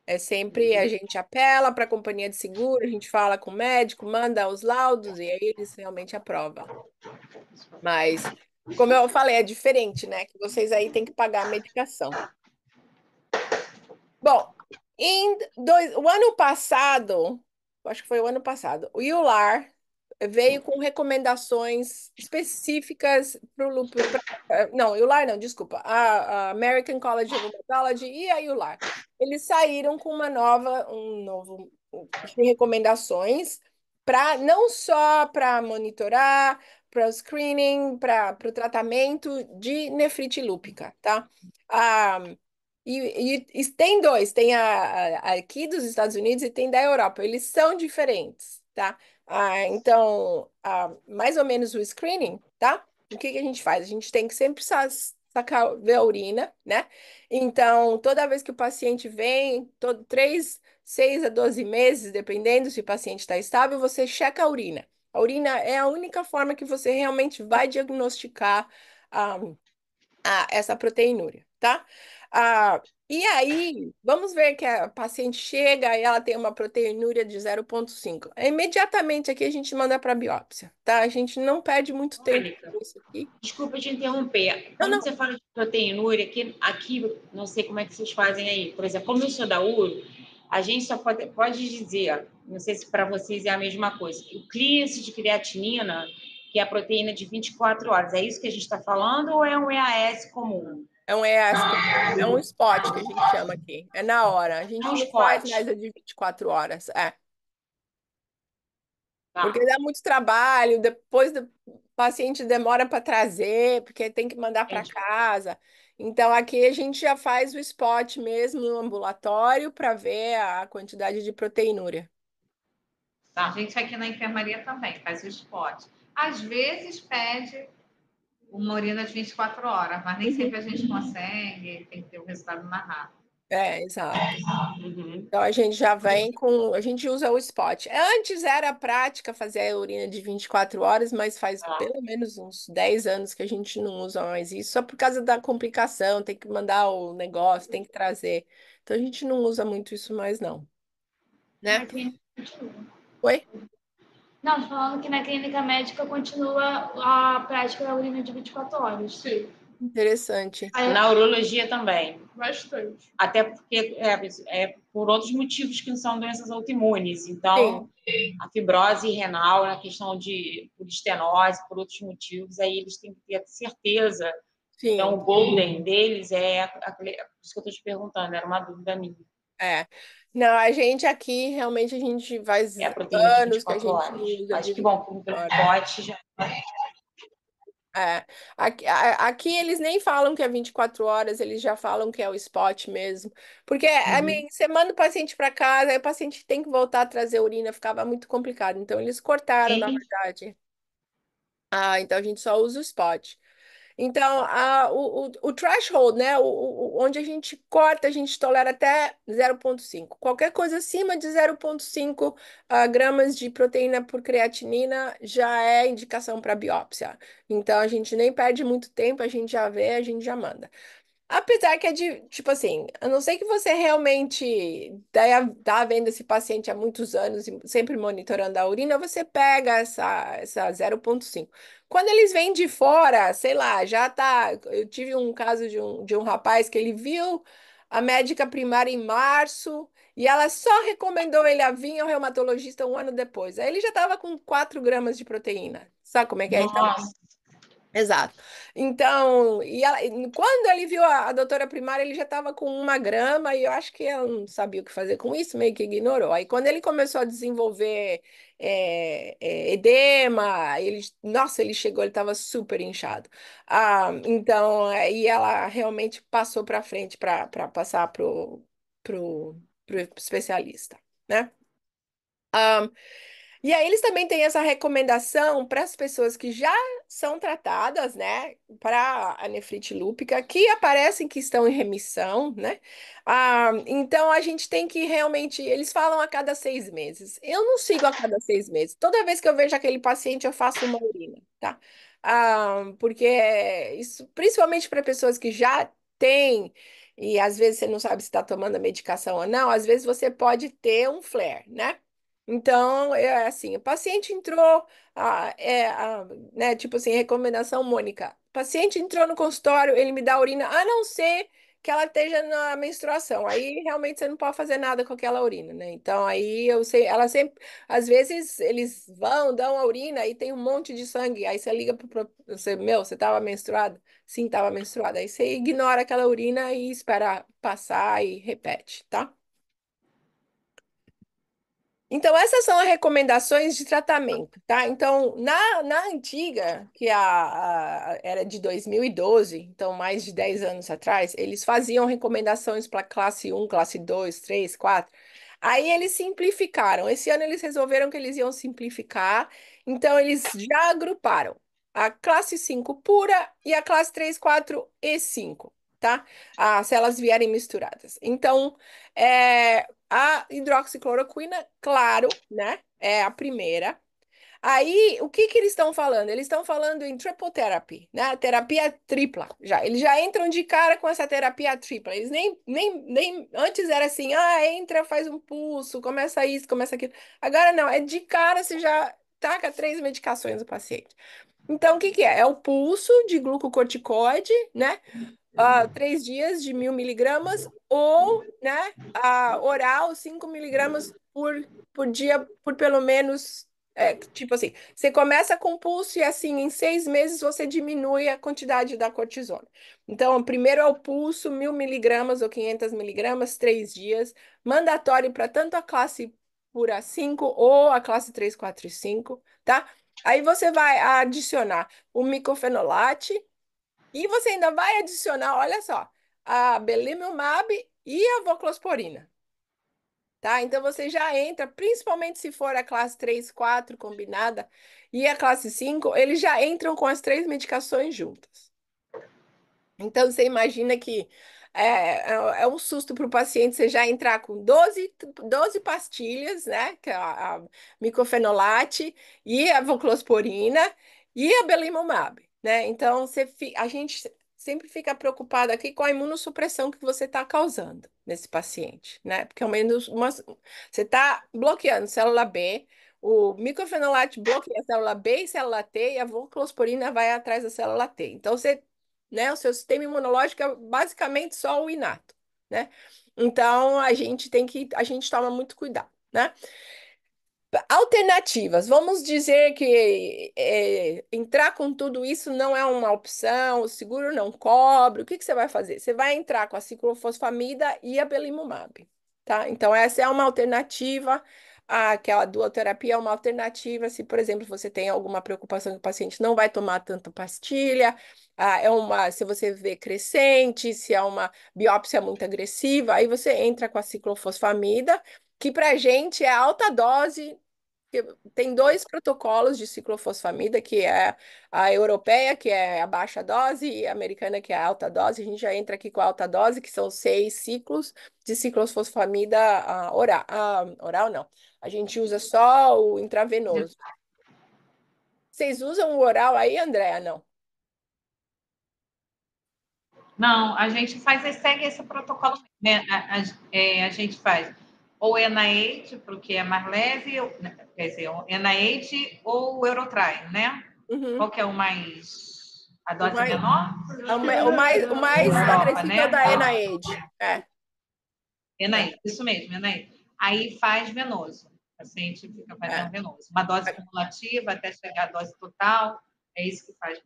Speaker 1: É sempre a gente apela para a companhia de seguro, a gente fala com o médico, manda os laudos e aí eles realmente aprovam. Mas, como eu falei, é diferente, né? Que vocês aí têm que pagar a medicação. Bom, o ano passado, acho que foi o ano passado, o EULAR veio com recomendações específicas para o lúpus. Não, EULAR não, desculpa. A American College of Rheumatology e a EULAR. Eles saíram com um novo de recomendações para não só para monitorar, para o screening, para o tratamento de nefrite lúpica, tá? Ah, e tem dois, tem aqui dos Estados Unidos e tem da Europa. Eles são diferentes, tá? Então, mais ou menos o screening, tá? O que que a gente faz? A gente tem que sempre sacar, ver a urina, né? Então, toda vez que o paciente vem, 6 a 12 meses, dependendo se o paciente está estável, você checa a urina. A urina é a única forma que você realmente vai diagnosticar ah, essa proteinúria, tá? E aí, vamos ver que a paciente chega e ela tem uma proteinúria de 0,5. Imediatamente aqui a gente manda para biópsia, tá? A gente não perde muito tempo
Speaker 2: Mônica,
Speaker 1: com isso aqui.
Speaker 2: desculpa te interromper.
Speaker 1: Não,
Speaker 2: Quando
Speaker 1: não.
Speaker 2: você fala de proteinúria, aqui não sei como é que vocês fazem aí. Por exemplo, como eu sou da URO, a gente só pode dizer, não sei se para vocês é a mesma coisa, que o clearance de creatinina que é a proteína de 24 horas. É isso que a gente está falando ou é um EAS comum?
Speaker 1: É um EAS comum, é um spot que a gente chama aqui. É na hora. A
Speaker 2: É
Speaker 1: gente
Speaker 2: um
Speaker 1: não faz
Speaker 2: spot.
Speaker 1: mais a de 24 horas. É. Porque
Speaker 2: Tá.
Speaker 1: dá muito trabalho, depois o paciente demora para trazer, porque tem que mandar para
Speaker 2: Entendi.
Speaker 1: casa. Então, aqui a gente já faz o spot mesmo no ambulatório para ver a quantidade de proteinúria.
Speaker 3: Tá, a gente aqui na enfermaria também faz o spot. Às vezes pede uma urina de 24 horas, mas nem
Speaker 1: Uhum.
Speaker 3: sempre a gente consegue, tem que ter o resultado mais rápido.
Speaker 1: É, exato.
Speaker 2: Uhum.
Speaker 1: Então a gente já vem com, a gente usa o spot. Antes era prática fazer a urina de 24 horas, mas faz
Speaker 2: Tá.
Speaker 1: pelo menos uns 10 anos que a gente não usa mais isso, só por causa da complicação, tem que mandar o negócio, tem que trazer. Então a gente não usa muito isso mais não,
Speaker 4: Na
Speaker 1: né?
Speaker 4: clínica continua.
Speaker 1: Oi?
Speaker 4: Não, tô falando que na clínica médica continua a prática da urina de 24 horas.
Speaker 3: Sim,
Speaker 1: Interessante.
Speaker 4: Aí,
Speaker 2: Na urologia também.
Speaker 3: bastante.
Speaker 2: Até porque é por outros motivos que não são doenças autoimunes.
Speaker 1: Sim,
Speaker 2: Então, a fibrose renal, na questão de por estenose, por outros motivos, aí eles têm que ter certeza. Então,
Speaker 1: sim,
Speaker 2: o golden deles por isso que eu estou te perguntando, era uma dúvida minha.
Speaker 1: é. Não, a gente aqui, realmente, a gente faz
Speaker 2: É a proteína de
Speaker 1: anos que a
Speaker 2: 24
Speaker 1: gente não
Speaker 2: horas.
Speaker 1: usa
Speaker 2: Mas
Speaker 1: de
Speaker 2: que bom,
Speaker 1: 24
Speaker 2: pelo
Speaker 1: horas.
Speaker 2: pote já.
Speaker 1: É, aqui eles nem falam que é 24 horas, eles já falam que é o spot mesmo. Porque
Speaker 2: Uhum.
Speaker 1: você manda o paciente para casa, aí o paciente tem que voltar a trazer urina, ficava muito complicado. Então eles cortaram, na
Speaker 2: Sim.
Speaker 1: verdade. Ah, então a gente só usa o spot. Então, o threshold, né? Onde a gente corta, a gente tolera até 0,5. Qualquer coisa acima de 0,5 gramas de proteína por creatinina já é indicação para biópsia. Então, a gente nem perde muito tempo, a gente já vê, a gente já manda. Apesar que é de, tipo assim, a não ser que você realmente tá vendo esse paciente há muitos anos e sempre monitorando a urina, você pega essa 0,5. Quando eles vêm de fora, sei lá, já tá. Eu tive um caso de um rapaz que ele viu a médica primária em março e ela só recomendou ele a vir ao reumatologista um ano depois. Aí ele já estava com 4 gramas de proteína. Sabe como é que é? Então,
Speaker 2: Nossa,
Speaker 1: exato. Então, quando ele viu a doutora primária, ele já estava com 1 grama e eu acho que ela não sabia o que fazer com isso, meio que ignorou. Aí, quando ele começou a desenvolver edema, nossa, ele chegou, ele estava super inchado. Então, aí ela realmente passou para frente para passar pro especialista, né? E aí eles também têm essa recomendação para as pessoas que já são tratadas, né, para a nefrite lúpica, que aparecem que estão em remissão, né? Então a gente tem que realmente, eles falam a cada 6 meses. Eu não sigo a cada 6 meses. Toda vez que eu vejo aquele paciente, eu faço uma urina, tá? Porque isso, principalmente para pessoas que já têm, e às vezes você não sabe se está tomando a medicação ou não, às vezes você pode ter um flare, né? Então, é assim, o paciente entrou, né, tipo assim, recomendação Mônica. O paciente entrou no consultório, ele me dá urina, a não ser que ela esteja na menstruação. Aí, realmente, você não pode fazer nada com aquela urina, né? Então, aí, eu sei, ela sempre, às vezes, eles vão, dão a urina e tem um monte de sangue. Aí, você liga você, você estava menstruada? Sim, estava menstruada. Aí, você ignora aquela urina e espera passar e repete, tá? Então, essas são as recomendações de tratamento, tá? Então, na antiga, que era de 2012, então mais de 10 anos atrás, eles faziam recomendações para classe 1, classe 2, 3, 4. Aí eles simplificaram. Esse ano eles resolveram que eles iam simplificar, então eles já agruparam a classe 5 pura e a classe 3, 4 e 5, tá? Se elas vierem misturadas. Então, a hidroxicloroquina, claro, né? É a primeira. Aí, o que que eles estão falando? Eles estão falando em triple therapy, né? Terapia tripla. Eles já entram de cara com essa terapia tripla. Eles nem antes era assim, entra, faz um pulso, começa isso, começa aquilo. Agora não, é de cara você já taca 3 medicações no paciente. Então, o que que é? É o pulso de glucocorticoide, né? 3 dias de 1.000 miligramas, ou, né, oral 5 miligramas por dia, por pelo menos Tipo assim, você começa com pulso e assim, em 6 meses você diminui a quantidade da cortisona. Então, primeiro é o pulso, 1.000 miligramas ou 500 miligramas, 3 dias, mandatório para tanto a classe pura 5 ou a classe 3, 4 e 5, tá? Aí você vai adicionar o micofenolate e você ainda vai adicionar, olha só, a belimumab e a voclosporina. Tá? Então você já entra, principalmente se for a classe 3, 4 combinada e a classe 5, eles já entram com as três medicações juntas. Então você imagina que é um susto para o paciente você já entrar com 12 pastilhas, né? Que é a micofenolate e a voclosporina e a belimumab, né? Então a gente sempre fica preocupado aqui com a imunossupressão que você está causando nesse paciente, né? Porque ao menos você está bloqueando célula B, o micofenolate bloqueia a célula B e célula T, e a voclosporina vai atrás da célula T. Então, né, o seu sistema imunológico é basicamente só o inato, né? Então, a gente toma muito cuidado, né? Alternativas. Vamos dizer que entrar com tudo isso não é uma opção, o seguro não cobre. O que que você vai fazer? Você vai entrar com a ciclofosfamida e a belimumab, tá? Então, essa é uma alternativa. Aquela duoterapia é uma alternativa se, por exemplo, você tem alguma preocupação que o paciente não vai tomar tanta pastilha, se você vê crescente, se é uma biópsia muito agressiva, aí você entra com a ciclofosfamida, que para a gente é alta dose. Tem dois protocolos de ciclofosfamida, que é a europeia, que é a baixa dose, e a americana, que é a alta dose. A gente já entra aqui com a alta dose, que são 6 ciclos de ciclofosfamida oral. Oral não. A gente usa só o intravenoso. Vocês usam o oral aí, Andréa? Não.
Speaker 3: Não, a gente segue esse protocolo, né? A gente faz ou NIH, porque é mais leve, quer dizer, o NIH ou o Eurotrial, né?
Speaker 1: Uhum.
Speaker 3: Qual que é o mais... A
Speaker 1: O
Speaker 3: dose
Speaker 1: mais,
Speaker 3: menor?
Speaker 1: o mais
Speaker 3: Europa,
Speaker 1: agressivo é o
Speaker 3: né?
Speaker 1: da NIH.
Speaker 3: NIH, isso mesmo, NIH. Aí faz venoso. O paciente fica fazendo venoso. Uma dose cumulativa até chegar à dose total, é isso que faz.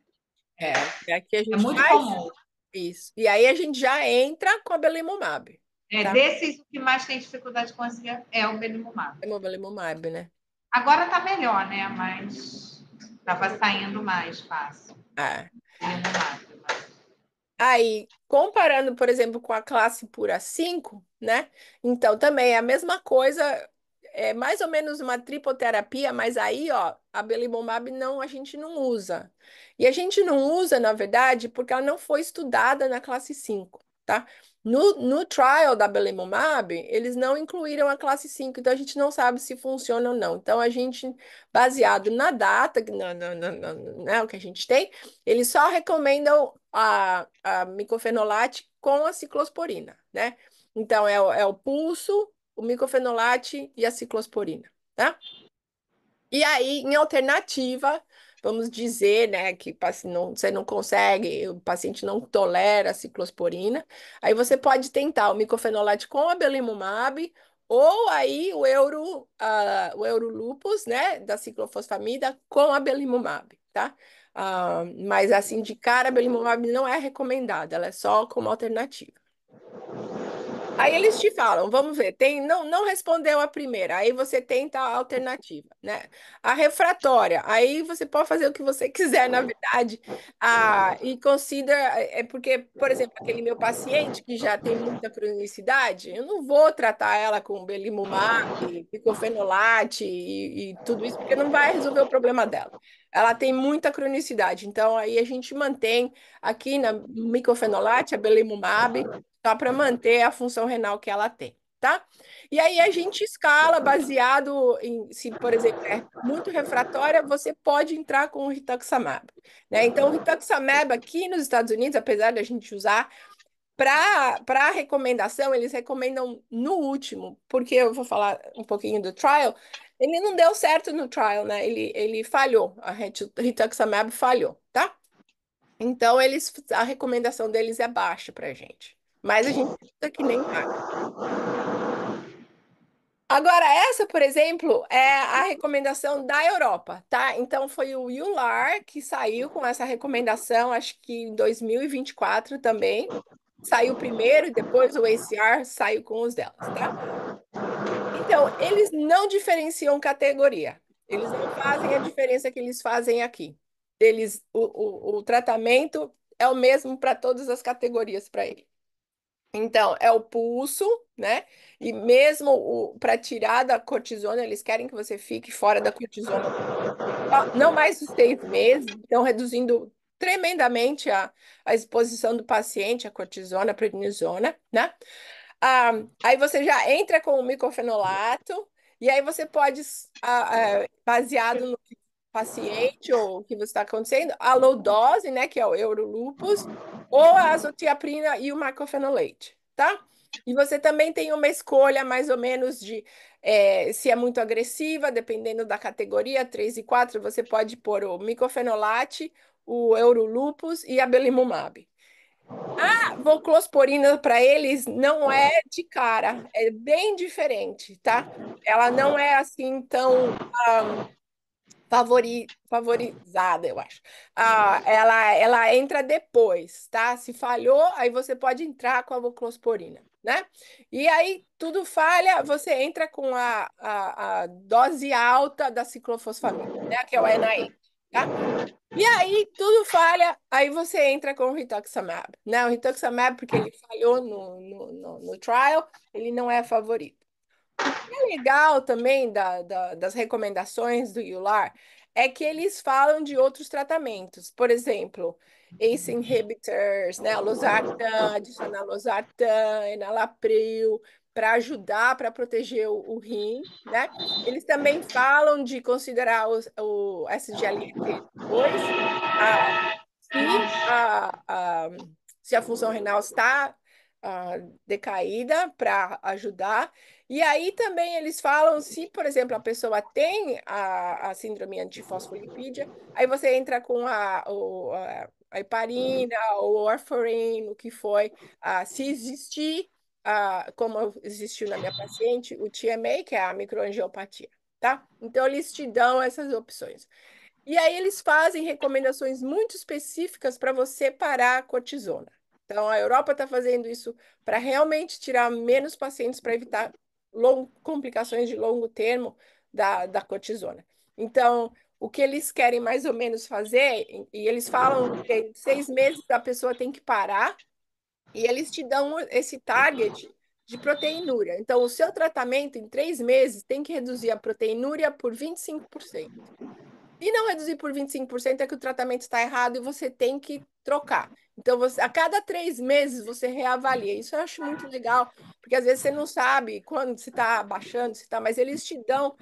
Speaker 1: E aqui a
Speaker 3: É
Speaker 1: gente
Speaker 3: muito
Speaker 1: faz
Speaker 3: comum.
Speaker 1: isso. E aí a gente já entra com a belimumab. Tá?
Speaker 3: Desses, o que mais tem dificuldade de conseguir é o belimumab.
Speaker 1: É o belimumab, né?
Speaker 3: Agora tá melhor, né? Mas tava saindo mais fácil.
Speaker 1: É.
Speaker 3: Belimumab,
Speaker 1: Aí, comparando, por exemplo, com a classe pura 5, né? Então, também é a mesma coisa, é mais ou menos uma tripoterapia, mas aí, ó, a belimumab não, a gente não usa. E a gente não usa, na verdade, porque ela não foi estudada na classe 5, tá? No trial da belimumab, eles não incluíram a classe 5, então a gente não sabe se funciona ou não. Então, a gente, baseado na data, né, o que a gente tem, eles só recomendam a micofenolate com a ciclosporina, né? Então, é o pulso, o micofenolate e a ciclosporina, tá? E aí, em alternativa, vamos dizer, né, que você não consegue, o paciente não tolera a ciclosporina, aí você pode tentar o micofenolate com a belimumab ou aí o Eurolupus, né, da ciclofosfamida com a belimumab, tá? Mas assim, de cara, a belimumab não é recomendada, ela é só como alternativa. Aí eles te falam, vamos ver, não respondeu a primeira, aí você tenta a alternativa, né? A refratória, aí você pode fazer o que você quiser, na verdade, e considera, porque, por exemplo, aquele meu paciente que já tem muita cronicidade, eu não vou tratar ela com belimumab, picofenolate e tudo isso, porque não vai resolver o problema dela. Ela tem muita cronicidade, então aí a gente mantém aqui na micofenolate, a belimumab, só para manter a função renal que ela tem, tá? E aí a gente escala baseado em, se, por exemplo, é muito refratória, você pode entrar com o rituximab, né? Então, o rituximab aqui nos Estados Unidos, apesar da gente usar para recomendação, eles recomendam no último, porque eu vou falar um pouquinho do trial. Ele não deu certo no trial, né? Ele falhou, a rituximab falhou, tá? Então, a recomendação deles é baixa para gente. Mas a gente usa que nem água. Agora, essa, por exemplo, é a recomendação da Europa, tá? Então, foi o EULAR que saiu com essa recomendação, acho que em 2024 também. Saiu primeiro e depois o ACR saiu com os delas, tá? Então, eles não diferenciam categoria. Eles não fazem a diferença que eles fazem aqui. O tratamento é o mesmo para todas as categorias para ele. Então, é o pulso, né? E mesmo para tirar da cortisona, eles querem que você fique fora da cortisona não mais de 6 meses, então reduzindo tremendamente a exposição do paciente à cortisona, à prednisona, né? Aí você já entra com o micofenolato, e aí você pode, baseado no paciente ou o que você está acontecendo, a low dose, né, que é o Eurolupus, ou a azotiaprina e o micofenolate, tá? E você também tem uma escolha mais ou menos de se é muito agressiva, dependendo da categoria, 3 e 4, você pode pôr o micofenolate, o Eurolupus e a belimumab. A voclosporina para eles não é de cara, é bem diferente, tá? Ela não é assim tão favorizada, eu acho. Ela entra depois, tá? Se falhou, aí você pode entrar com a voclosporina, né? E aí tudo falha, você entra com a dose alta da ciclofosfamida, né? Que é o NIH, tá? E aí tudo falha, aí você entra com o rituximab, né? O rituximab, porque ele falhou no trial, ele não é favorito. O que é legal também das recomendações do EULAR é que eles falam de outros tratamentos. Por exemplo, ACE inhibitors, né? Losartan, adicionar losartan, enalapril, para ajudar, para proteger o rim, né? Eles também falam de considerar o SGLT2, a, se se a função renal está decaída, para ajudar. E aí também eles falam, se, por exemplo, a pessoa tem a síndrome antifosfolipídia, aí você entra com a heparina, ou warfarin, o que foi. Se existir, como existiu na minha paciente, o TMA, que é a microangiopatia, tá? Então, eles te dão essas opções. E aí eles fazem recomendações muito específicas para você parar a cortisona. Então, a Europa está fazendo isso para realmente tirar menos pacientes para evitar complicações de longo termo da cortisona. Então, o que eles querem mais ou menos fazer, e eles falam que em 6 meses a pessoa tem que parar, e eles te dão esse target de proteinúria. Então, o seu tratamento em 3 meses tem que reduzir a proteinúria por 25%. Se não reduzir por 25%, é que o tratamento está errado e você tem que trocar. Então, a cada 3 meses, você reavalia. Isso eu acho muito legal, porque às vezes você não sabe quando se está baixando, se está, mas eles te dão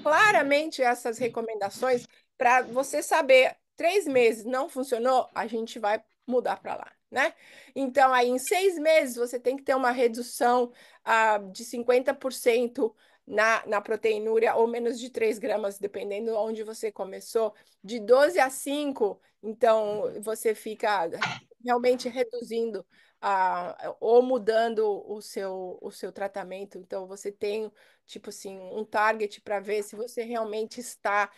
Speaker 1: claramente essas recomendações para você saber, 3 meses não funcionou, a gente vai mudar para lá, né? Então, aí em 6 meses, você tem que ter uma redução de 50% na proteinúria, ou menos de 3 gramas, dependendo de onde você começou, de 12 a 5, então você fica realmente reduzindo ou mudando o seu tratamento. Então, você tem tipo assim, um target para ver se você realmente está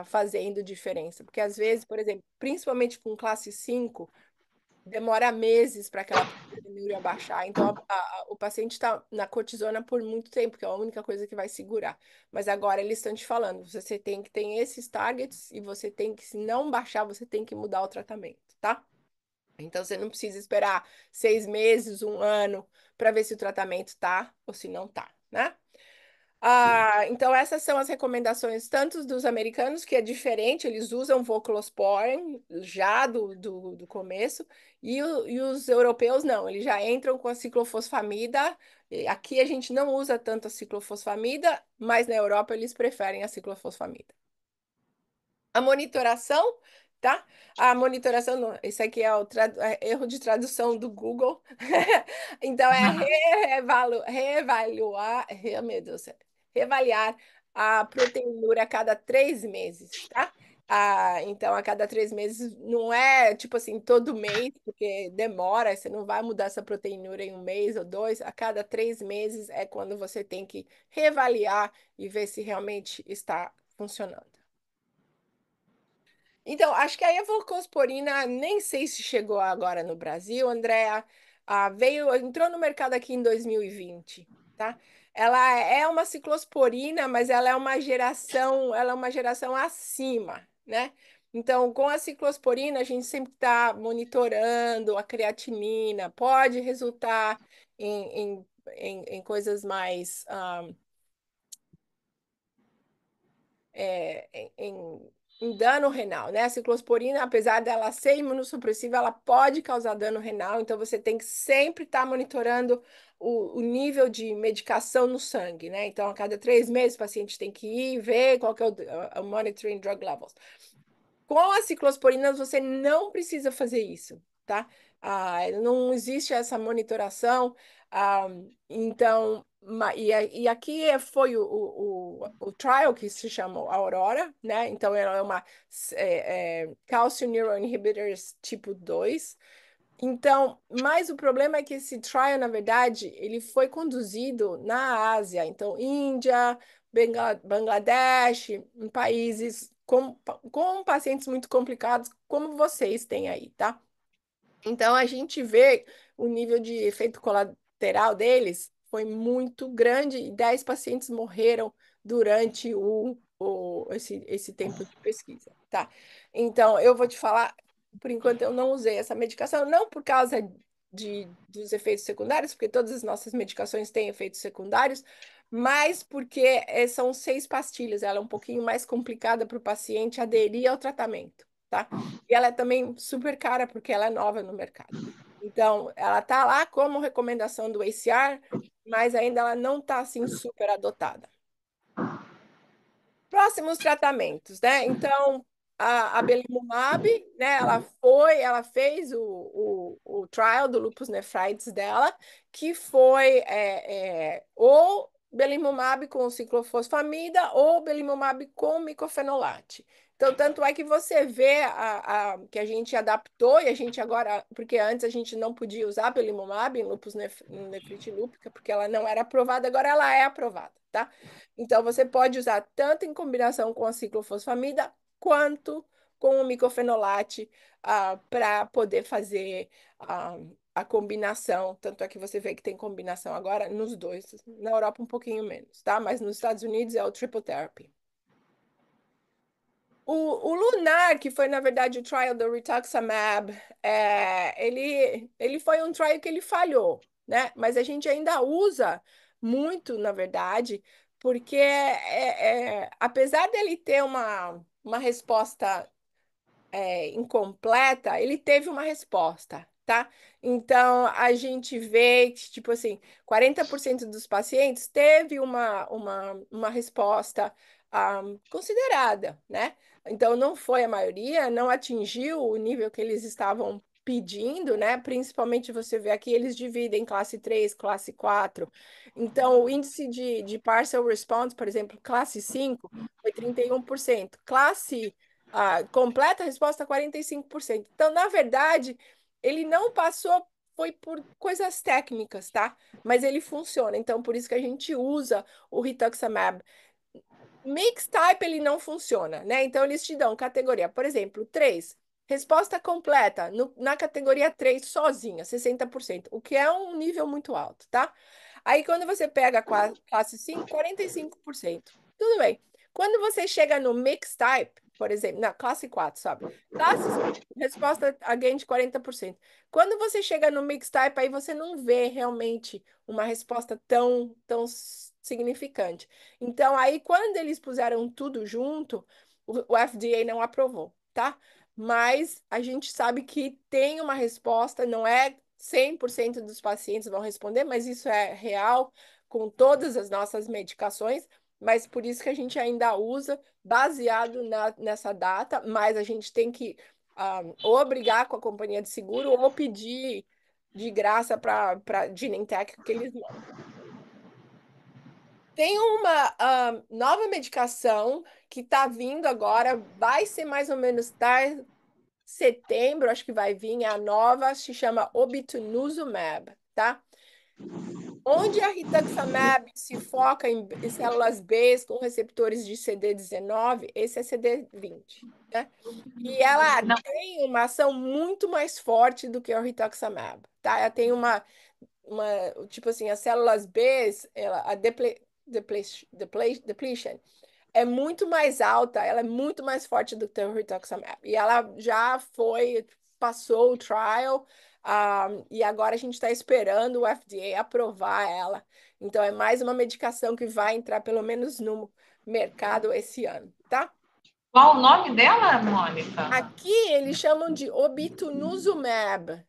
Speaker 1: fazendo diferença. Porque às vezes, por exemplo, principalmente com classe 5 demora meses para aquela proteinúria baixar. Então, o paciente está na cortisona por muito tempo, que é a única coisa que vai segurar. Mas agora eles estão te falando, você tem que ter esses targets e você tem que, se não baixar, você tem que mudar o tratamento, tá? Então, você não precisa esperar 6 meses, um ano, para ver se o tratamento tá ou se não tá, né? Então, essas são as recomendações tanto dos americanos, que é diferente, eles usam voclosporin já do começo, e os europeus não, eles já entram com a ciclofosfamida. Aqui a gente não usa tanto a ciclofosfamida, mas na Europa eles preferem a ciclofosfamida. A monitoração, tá? A monitoração, isso aqui é o erro de tradução do Google. Então, é reavaliar, meu Deus, reavaliar a proteinúria a cada 3 meses, tá? Então, a cada 3 meses, não é tipo assim, todo mês, porque demora, você não vai mudar essa proteinúria em um mês ou dois. A cada 3 meses é quando você tem que reavaliar e ver se realmente está funcionando. Então, acho que a evofosforina, nem sei se chegou agora no Brasil, Andréa, entrou no mercado aqui em 2020, tá? Ela é uma ciclosporina, mas ela é uma geração acima, né? Então, com a ciclosporina, a gente sempre está monitorando a creatinina, pode resultar em coisas mais em dano renal, né? A ciclosporina, apesar dela ser imunossupressiva, ela pode causar dano renal, então você tem que sempre estar monitorando o nível de medicação no sangue, né? Então, a cada 3 meses, o paciente tem que ir ver qual que é o monitoring drug levels. Com a ciclosporina, você não precisa fazer isso, tá? Não existe essa monitoração. ah, então, e aqui foi o trial que se chamou Aurora, né? Então, ela é uma calcium neuroinhibitors tipo 2. Então, mas o problema é que esse trial, na verdade, ele foi conduzido na Ásia, então Índia, Bangladesh, em países com pacientes muito complicados, como vocês têm aí, tá? Então, a gente vê o nível de efeito colateral deles foi muito grande e 10 pacientes morreram durante esse tempo de pesquisa, tá? Então, eu vou te falar, por enquanto eu não usei essa medicação, não por causa dos efeitos secundários, porque todas as nossas medicações têm efeitos secundários, mas porque são 6 pastilhas, ela é um pouquinho mais complicada para o paciente aderir ao tratamento, tá? E ela é também super cara porque ela é nova no mercado. Então, ela está lá como recomendação do ACR, mas ainda ela não está assim super adotada. Próximos tratamentos, né? Então, a belimumab, né? Ela fez o trial do lupus nephritis dela, que foi ou belimumab com ciclofosfamida ou belimumab com micofenolate. Então, tanto é que você vê que a gente adaptou e a gente agora, porque antes a gente não podia usar belimumab em lupus nefrite lúpica, porque ela não era aprovada, agora ela é aprovada, tá? Então, você pode usar tanto em combinação com a ciclofosfamida quanto com o micofenolate para poder fazer a combinação. Tanto é que você vê que tem combinação agora nos dois. Na Europa, um pouquinho menos, tá? Mas nos Estados Unidos é o triple therapy. O Lunar, que foi, na verdade, o trial do Rituximab, ele foi um trial que ele falhou, né? Mas a gente ainda usa muito, na verdade, porque apesar dele ter uma resposta incompleta, ele teve uma resposta, tá? Então, a gente vê que, tipo assim, 40% dos pacientes teve uma resposta considerada, né? Então, não foi a maioria, não atingiu o nível que eles estavam pedindo, né? Principalmente você vê aqui, eles dividem classe 3, classe 4. Então, o índice de partial response, por exemplo, classe 5 foi 31%. Classe completa resposta 45%. Então, na verdade, ele não passou, foi por coisas técnicas, tá? Mas ele funciona. Então, por isso que a gente usa o rituximab. Mix type ele não funciona, né? Então, eles te dão categoria, por exemplo, 3. Resposta completa na categoria 3 sozinha, 60%, o que é um nível muito alto, tá? Aí, quando você pega a classe 5, 45%. Tudo bem. Quando você chega no mix type, por exemplo, na classe 4, sabe? Classe 5, resposta again de 40%. Quando você chega no mix type, aí você não vê realmente uma resposta tão significante. Então, aí, quando eles puseram tudo junto, o FDA não aprovou, tá? Mas a gente sabe que tem uma resposta, não é 100% dos pacientes vão responder, mas isso é real com todas as nossas medicações, mas por isso que a gente ainda usa baseado nessa data, mas a gente tem que ou brigar com a companhia de seguro ou pedir de graça para Genentech que eles mandam. Tem uma nova medicação que está vindo agora, vai ser mais ou menos setembro, acho que vai vir, é a nova, se chama Obinutuzumab, tá? Onde a rituximab se foca em células B com receptores de CD19, esse é CD20, né? E ela
Speaker 3: Não,
Speaker 1: tem uma ação muito mais forte do que o rituximab, tá? Ela tem uma tipo assim, as células B, a depletion é muito mais alta, ela é muito mais forte do que o rituximab. E ela já passou o trial, e agora a gente está esperando o FDA aprovar ela. Então, é mais uma medicação que vai entrar pelo menos no mercado esse ano, tá?
Speaker 3: qual o nome dela, Mônica?
Speaker 1: Aqui eles chamam de obinutuzumab.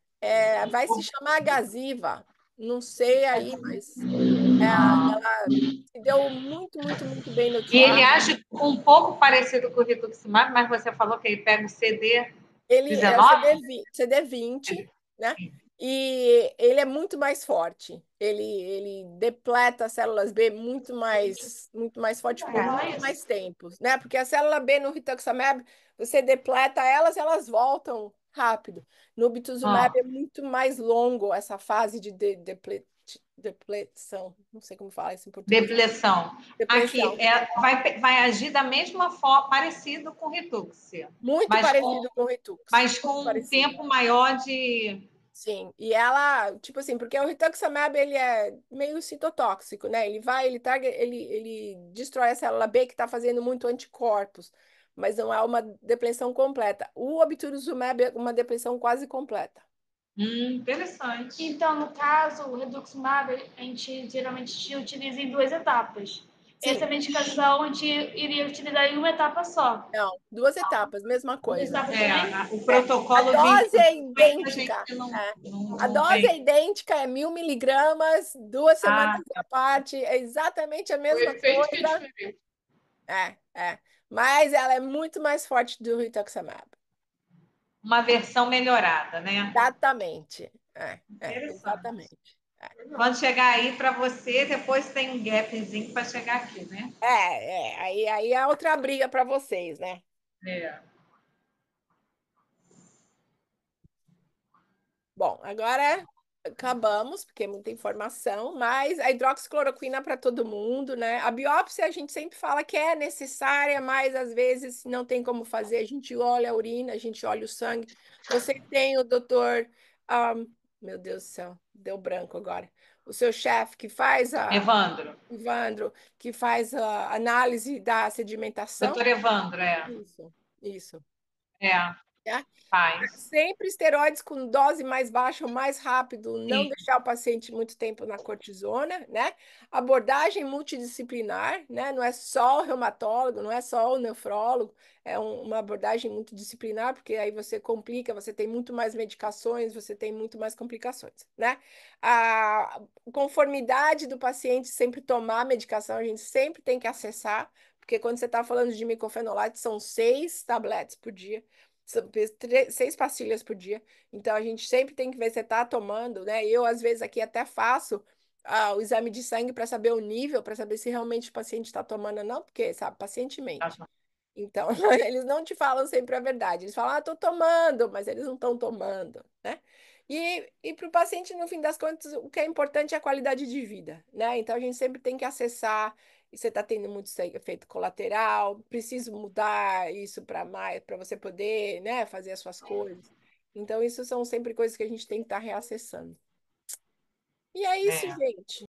Speaker 1: Vai se chamar Gaziva. Não sei aí, mas ela se deu muito, muito, muito bem no
Speaker 3: E ele
Speaker 1: trial.
Speaker 3: age um pouco parecido com o rituximab, mas você falou que ele pega o
Speaker 1: Ele é o
Speaker 3: CD19?
Speaker 1: CD20, né? E ele é muito mais forte. Ele depleta as células B muito mais forte por muito mais tempo, né? Porque a célula B no rituximab, você depleta elas, elas voltam rápido. No obituzumab
Speaker 3: Ah,
Speaker 1: é muito mais longo essa fase de depleção. Não sei como falar isso em português.
Speaker 3: depressão. Aqui,
Speaker 1: Depressão.
Speaker 3: vai agir da mesma forma, parecido com o Ritux,
Speaker 1: Muito
Speaker 3: mas com,
Speaker 1: parecido com o Ritux.
Speaker 3: mas
Speaker 1: Muito
Speaker 3: com um
Speaker 1: parecido.
Speaker 3: tempo maior de.
Speaker 1: Sim, e ela, tipo assim, porque o rituximab, ele é meio citotóxico, né? Ele destrói a célula B que está fazendo muito anticorpos, mas não é uma depressão completa. O obturuzumab é uma depressão quase completa.
Speaker 3: Interessante.
Speaker 4: Então, no caso, o Reduximab, a gente geralmente utiliza em duas etapas. Essa
Speaker 1: Sim,
Speaker 4: medicação a gente iria utilizar em uma etapa só.
Speaker 1: não, duas etapas, mesma
Speaker 4: Duas
Speaker 1: coisa.
Speaker 4: etapas também?
Speaker 3: O
Speaker 1: É, a
Speaker 3: protocolo de
Speaker 1: dose é
Speaker 3: a gente
Speaker 1: idêntica.
Speaker 3: não,
Speaker 1: É.
Speaker 3: não,
Speaker 1: A
Speaker 3: não
Speaker 1: dose é
Speaker 3: tem.
Speaker 1: idêntica, é 1.000 miligramas, 2 semanas
Speaker 3: Ah,
Speaker 1: à parte, é exatamente a
Speaker 3: o
Speaker 1: mesma
Speaker 3: efeito que é
Speaker 1: coisa.
Speaker 3: diferente.
Speaker 1: É. Mas ela é muito mais forte do rituximab.
Speaker 3: Uma versão melhorada, né?
Speaker 1: Exatamente.
Speaker 3: Interessante.
Speaker 1: Exatamente. É.
Speaker 3: Quando chegar aí para você, depois tem um gapzinho para chegar aqui, né?
Speaker 1: Aí é outra briga para vocês, né?
Speaker 3: É.
Speaker 1: Bom, agora acabamos, porque é muita informação, mas a hidroxicloroquina para todo mundo, né? A biópsia a gente sempre fala que é necessária, mas às vezes não tem como fazer. A gente olha a urina, a gente olha o sangue. Você tem o doutor, meu Deus do céu, deu branco agora. O seu chefe que faz
Speaker 3: Evandro.
Speaker 1: Ivandro, que faz a análise da sedimentação.
Speaker 3: Doutor Evandro, é.
Speaker 1: Isso.
Speaker 3: É,
Speaker 1: Né?
Speaker 3: faz.
Speaker 1: Sempre esteroides com dose mais baixa, mais rápido, não
Speaker 3: Sim.
Speaker 1: deixar o paciente muito tempo na cortisona, né? Abordagem multidisciplinar, né? Não é só o reumatólogo, não é só o nefrólogo, é uma abordagem multidisciplinar, porque aí você complica, você tem muito mais medicações, você tem muito mais complicações, né? A conformidade do paciente sempre tomar a medicação, a gente sempre tem que acessar, porque quando você está falando de micofenolate, são 6 tabletes por dia. São 6 pastilhas por dia. Então, a gente sempre tem que ver se está tomando, né? Eu, às vezes, aqui até faço o exame de sangue para saber o nível, para saber se realmente o paciente está tomando ou não, porque, sabe, paciente mente. Então, eles não te falam sempre a verdade. Eles falam, estou tomando, mas eles não estão tomando, né? E para o paciente, no fim das contas, o que é importante é a qualidade de vida, né? Então, a gente sempre tem que acessar. E você está tendo muito efeito colateral, preciso mudar isso para mais, para você poder, né, fazer as suas coisas. Então, isso são sempre coisas que a gente tem que estar reacessando. E é isso,
Speaker 3: É.
Speaker 1: gente.